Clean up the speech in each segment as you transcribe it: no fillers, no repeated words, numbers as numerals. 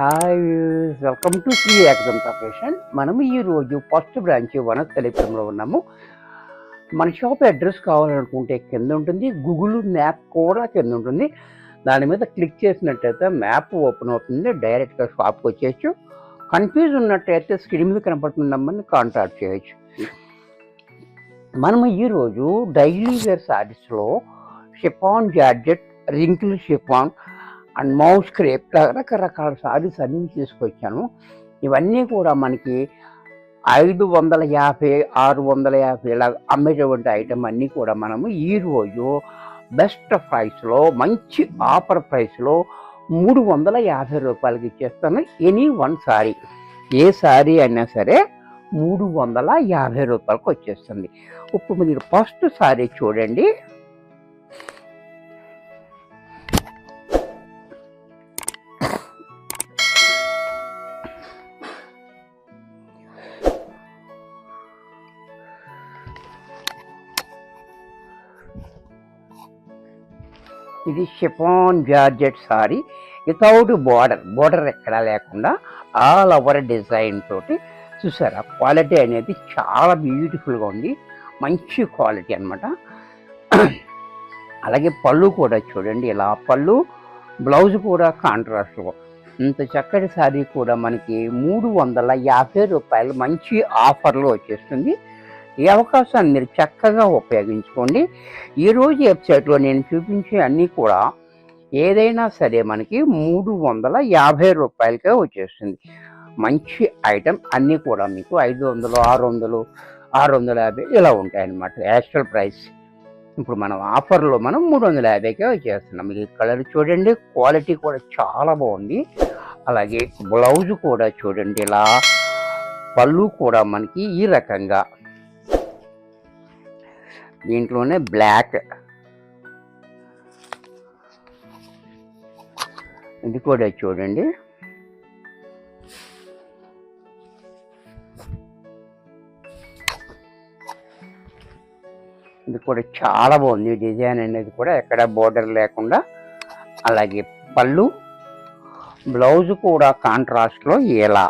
Hi views, welcome to Shri Ekadanta fashion. మనం ఈరోజు first branch వనస్థలిపురంలో ఉన్నాము. మన షాప్ అడ్రస్ కావాలనుకుంటే కింద ఉంటుంది, గూగుల్ మ్యాప్ కూడా కింద ఉంటుంది. దాని మీద క్లిక్ చేసినట్టయితే మ్యాప్ ఓపెన్ అవుతుంది, డైరెక్ట్గా షాప్కి వచ్చేయచ్చు. కన్ఫ్యూజ్ ఉన్నట్టయితే స్క్రీన్ మీద కనపడుతున్న నెంబర్ని కాంటాక్ట్ చేయొచ్చు. మనము ఈరోజు డైలీ వేర్ శారీస్లో chiffon georgette, wrinkle chiffon and moss crepe రకరకాల సారీస్ అన్నీ తీసుకొచ్చాను. ఇవన్నీ కూడా మనకి 550, 650 ఇలా అమ్మేటువంటి ఐటమ్ అన్నీ కూడా మనము ఈరోజు బెస్ట్ ప్రైస్లో, మంచి ఆఫర్ ప్రైస్లో 350 రూపాయలకి ఇచ్చేస్తాను. ఎనీ వన్ సారీ, ఏ సారీ అయినా సరే 350 రూపాయలకు వచ్చేస్తుంది. ఇప్పుడు మీరు ఫస్ట్ సారీ చూడండి. ఇది chiffon georgette sorry without border ఎక్కడా లేకుండా ఆల్ ఓవర్ డిజైన్ తోటి. చూసారా, క్వాలిటీ అనేది చాలా బ్యూటిఫుల్గా ఉంది, మంచి క్వాలిటీ అన్నమాట. అలాగే పళ్ళు కూడా చూడండి, ఇలా పళ్ళు, బ్లౌజ్ కూడా కాంట్రాస్ట్లో. ఇంత చక్కటి సారీ కూడా మనకి 350 రూపాయలు మంచి ఆఫర్లో వచ్చేస్తుంది. ఈ అవకాశాన్ని మీరు చక్కగా ఉపయోగించుకోండి. ఈరోజు వెబ్సైట్లో నేను చూపించే అన్నీ కూడా ఏదైనా సరే మనకి 350 రూపాయలకే వచ్చేస్తుంది. మంచి ఐటమ్ అన్నీ కూడా మీకు 500, 600, 650 ఇలా ఉంటాయన్నమాట యాక్చువల్ ప్రైస్. ఇప్పుడు మనం ఆఫర్లో మనం 350కే వచ్చేస్తున్నాం. ఈ కలర్ చూడండి, క్వాలిటీ కూడా చాలా బాగుంది. అలాగే బ్లౌజ్ కూడా చూడండి, ఇలా పళ్ళు కూడా మనకి ఈ రకంగా, దీంట్లోనే బ్లాక్, ఇది కూడా చూడండి. ఇది కూడా చాలా బాగుంది డిజైన్ అనేది కూడా, ఎక్కడ బోర్డర్ లేకుండా. అలాగే పళ్ళు, బ్లౌజ్ కూడా కాంట్రాస్ట్లో ఇలా.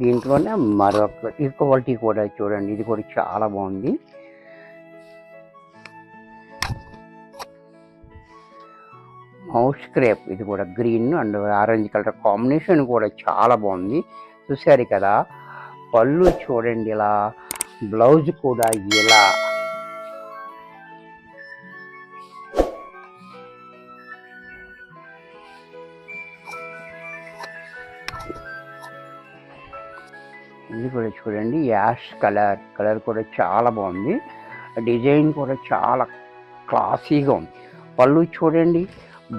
దీంట్లోనే మరొక ఈ క్వాలిటీ కూడా చూడండి, ఇది కూడా చాలా బాగుంది. మౌస్ క్రేప్, ఇది కూడా green and orange colour combination కూడా చాలా బాగుంది. చూసారు కదా, పళ్ళు చూడండి ఇలా, బ్లౌజ్ కూడా ఇలా. ఇది కూడా చూడండి, యాష్ కలర్ కూడా చాలా బాగుంది. డిజైన్ కూడా చాలా క్లాసీగా ఉంది. పళ్ళు చూడండి,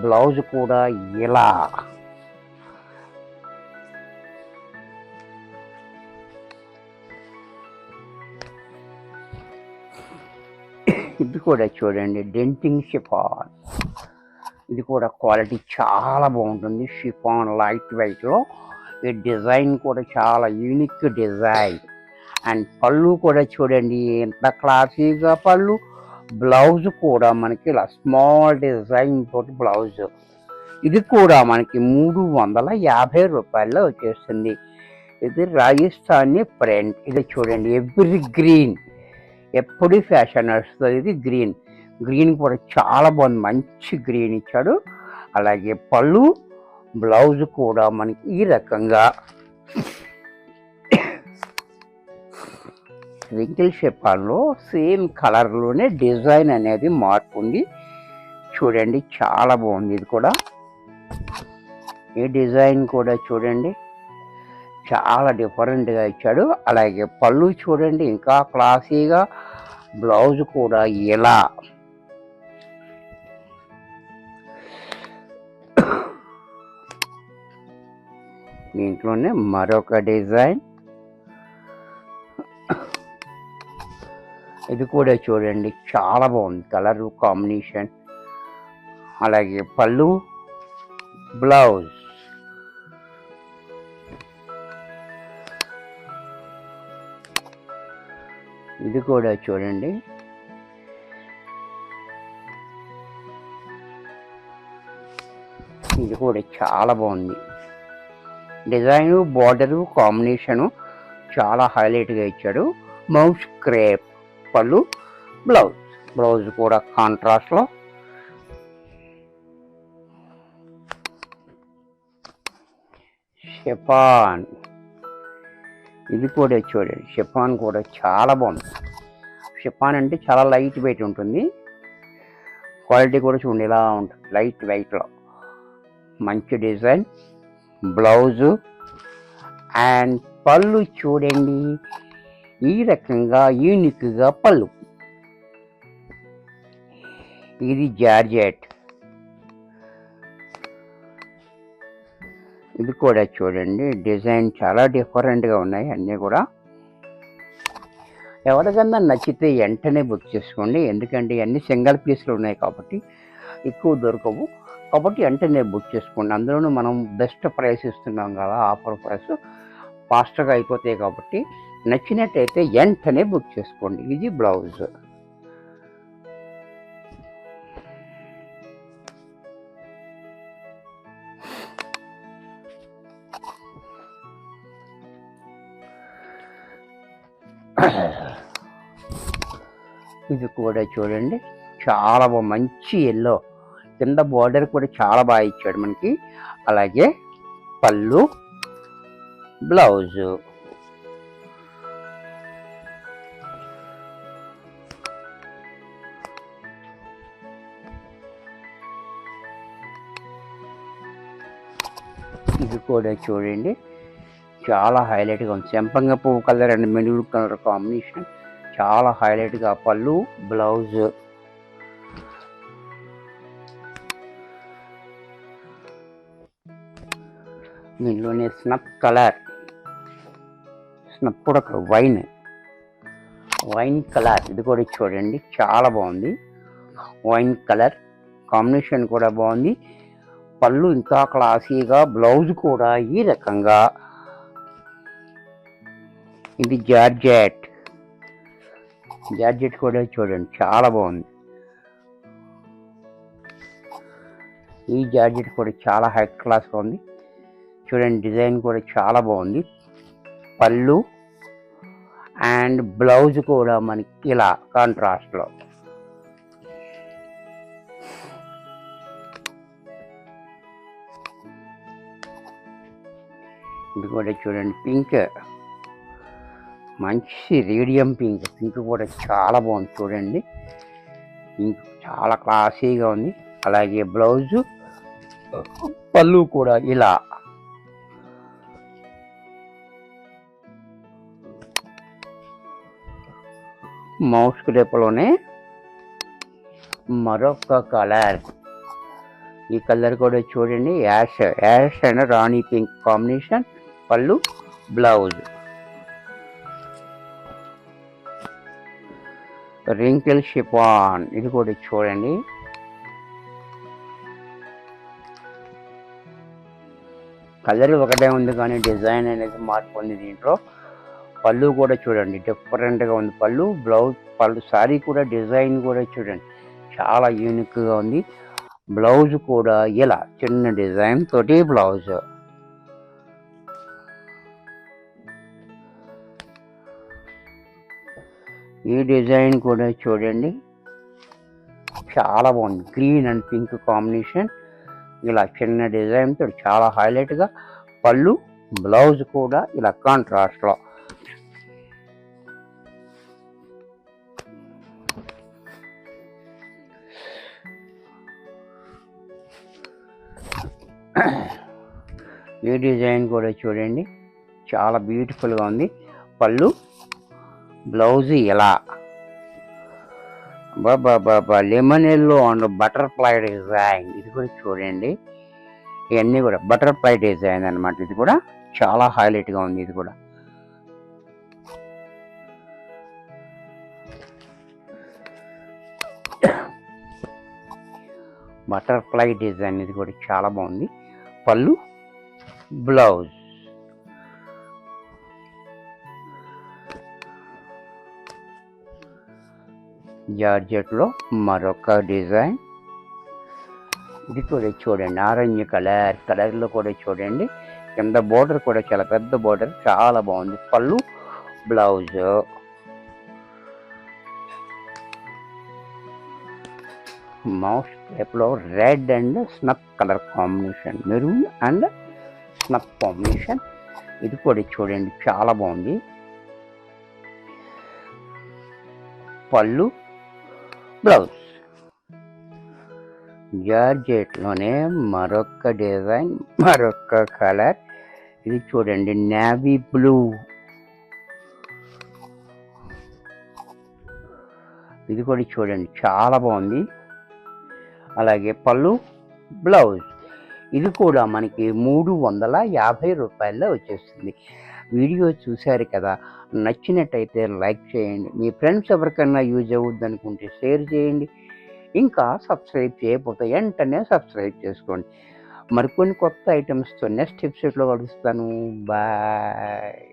బ్లౌజ్ కూడా ఇలా. ఇది కూడా చూడండి, డెంటింగ్ షిఫాన్, ఇది కూడా క్వాలిటీ చాలా బాగుంటుంది. షిఫాన్ లైట్ వెయిట్లో. ఈ డిజైన్ కూడా చాలా యూనిక్ డిజైన్. అండ్ పళ్ళు కూడా చూడండి ఎంత క్లాసీగా పళ్ళు. బ్లౌజ్ కూడా మనకి ఇలా స్మాల్ డిజైన్ తోటి బ్లౌజ్. ఇది కూడా మనకి 350 రూపాయల్లో వచ్చేస్తుంది. ఇది రాజస్థానీ ప్రింట్. ఇది చూడండి, ఎవ్రీ గ్రీన్, ఎప్పుడు ఫ్యాషన్ నడుస్తుంది. ఇది గ్రీన్ కూడా చాలా బాగుంది, మంచి గ్రీన్ ఇచ్చాడు. అలాగే పళ్ళు, బ్లౌజ్ కూడా మనకి ఈ రకంగా రింకిల్ షిఫాన్లో సేమ్ కలర్లోనే డిజైన్ అనేది మార్పు ఉంది. చూడండి, చాలా బాగుంది. ఇది కూడా, ఈ డిజైన్ కూడా చూడండి చాలా డిఫరెంట్గా ఇచ్చాడు. అలాగే పళ్ళు చూడండి ఇంకా క్లాసీగా, బ్లౌజ్ కూడా ఇలా. దీంట్లోనే మరొక డిజైన్, ఇది కూడా చూడండి చాలా బాగుంది కలర్ కాంబినేషన్. అలాగే పళ్ళు, బ్లౌజ్. ఇది కూడా చూడండి ఇది కూడా చాలా బాగుంది. డిజైను, బార్డరు కాంబినేషను చాలా హైలైట్గా ఇచ్చాడు. మౌస్ క్రేప్ పళ్ళు, బ్లౌజ్ కూడా కాంట్రాస్ట్లో. షిఫాన్, ఇది కూడా చూడండి, షిఫాన్ కూడా చాలా బాగుంది. షిఫాన్ అంటే చాలా లైట్ వెయిట్ ఉంటుంది, క్వాలిటీ కూడా చూడండి ఇలా ఉంటుంది, లైట్ వెయిట్లో. మంచి డిజైన్, బ్లౌజు అండ్ పళ్ళు చూడండి ఈ రకంగా యూనిక్గా పళ్ళు. ఇది జార్జెట్, ఇది కూడా చూడండి డిజైన్ చాలా డిఫరెంట్గా ఉన్నాయి అన్నీ కూడా. ఎవరికన్నా నచ్చితే వెంటనే బుక్ చేసుకోండి, ఎందుకంటే అన్ని సింగిల్ పీస్లు ఉన్నాయి కాబట్టి ఎక్కువ దొరకవు, కాబట్టి వెంటనే బుక్ చేసుకోండి. అందులోనూ మనం బెస్ట్ ప్రైస్ ఇస్తున్నాం కదా, ఆఫర్ ప్రైస్, ఫాస్ట్గా అయిపోతాయి కాబట్టి నచ్చినట్టయితే వెంటనే బుక్ చేసుకోండి. ఇది బ్లౌజ్. ఇది కూడా చూడండి చాలా బాగా మంచి ఎల్లో, కింద బార్డర్ కూడా చాలా బాగా ఇచ్చాడు మనకి. అలాగే పళ్ళు, బ్లౌజు. ఇది కూడా చూడండి చాలా హైలైట్గా ఉంది. చెంపంగ పువ్వు colour and maroon colour combination చాలా హైలైట్గా పళ్ళు, బ్లౌజ్. దీనిలోనే స్నప్ కలర్, స్నప్ కూడా వైన్ కలర్, ఇది కూడా చూడండి చాలా బాగుంది. వైన్ కలర్ కాంబినేషన్ కూడా బాగుంది. పళ్ళు ఇంకా క్లాసీగా, బ్లౌజ్ కూడా ఈ రకంగా. ఇది జార్జెట్ కూడా చూడండి చాలా బాగుంది. ఈ జార్జెట్ కూడా చాలా హై క్లాస్గా ఉంది చూడండి, డిజైన్ కూడా చాలా బాగుంది. పళ్ళు అండ్ బ్లౌజ్ కూడా మనకి ఇలా కాంట్రాస్ట్లో. ఇది కూడా చూడండి పింక్, మంచి రేడియం పింక్ కూడా చాలా బాగుంది చూడండి. పింక్ చాలా క్లాసీగా ఉంది. అలాగే బ్లౌజు, పళ్ళు కూడా ఇలా. మౌస్ రేపులోనే మరొక కలర్, ఈ కలర్ కూడా చూడండి ash and rani pink combination. పళ్ళు, బ్లౌజ్. రింకిల్ షిఫాన్, ఇది కూడా చూడండి కలర్ ఒకటే ఉంది కానీ డిజైన్ అనేది మార్పు ఉంది దీంట్లో. పళ్ళు కూడా చూడండి డిఫరెంట్గా ఉంది, పళ్ళు, బ్లౌజ్. పళ్ళు శారీ కూడా డిజైన్ కూడా చూడండి చాలా యూనిక్గా ఉంది. బ్లౌజ్ కూడా ఇలా చిన్న డిజైన్ తోటి బ్లౌజ్. ఈ డిజైన్ కూడా చూడండి చాలా బాగుంది, గ్రీన్ అండ్ పింక్ కాంబినేషన్. ఇలా చిన్న డిజైన్ తోటి చాలా హైలైట్గా. పళ్ళు, బ్లౌజ్ కూడా ఇలా కాంట్రాస్ట్లో. ఈ డిజైన్ కూడా చూడండి చాలా బ్యూటిఫుల్గా ఉంది. పళ్ళు, బ్లౌజ్ ఇలా. బాబా lemon yellow and butterfly design, ఇది కూడా చూడండి. ఇవన్నీ కూడా బటర్ఫ్లై డిజైన్ అనమాట. ఇది కూడా చాలా హైలైట్గా ఉంది. ఇది కూడా బటర్ఫ్లై డిజైన్, ఇది కూడా చాలా బాగుంది. పళ్ళు, బ్లౌజ్. జార్జెట్లో మరొక డిజైన్. ఇది కూడా చూడండి, ఆరెంజ్ కలర్లో కూడా చూడండి. కింద బోర్డర్ కూడా చాలా పెద్ద బోర్డర్, చాలా బాగుంది. పళ్ళు, బ్లౌజ్. మౌస్ టైప్లో red and snap colour combination, maroon and snap combination. ఇది కూడా చూడండి, చాలా బాగుంది. పళ్ళు, బ్లౌజ్. జార్జెట్లోనే మరొక డిజైన్, మరొక కలర్. ఇది చూడండి, నేవీ బ్లూ. ఇది కూడా చూడండి, చాలా బాగుంది. అలాగే పళ్ళు, బ్లౌజ్. ఇది కూడా మనకి 350 రూపాయల్లో వచ్చేస్తుంది. వీడియో చూశారు కదా, నచ్చినట్టయితే లైక్ చేయండి. మీ ఫ్రెండ్స్ ఎవరికైనా యూజ్ అవుద్ది అనుకుంటే షేర్ చేయండి. ఇంకా సబ్స్క్రైబ్ చేయకపోతే వెంటనే సబ్స్క్రైబ్ చేసుకోండి. మరికొన్ని కొత్త ఐటమ్స్తో నెక్స్ట్ ఎపిసోడ్లో కలుస్తాను. బాయ్.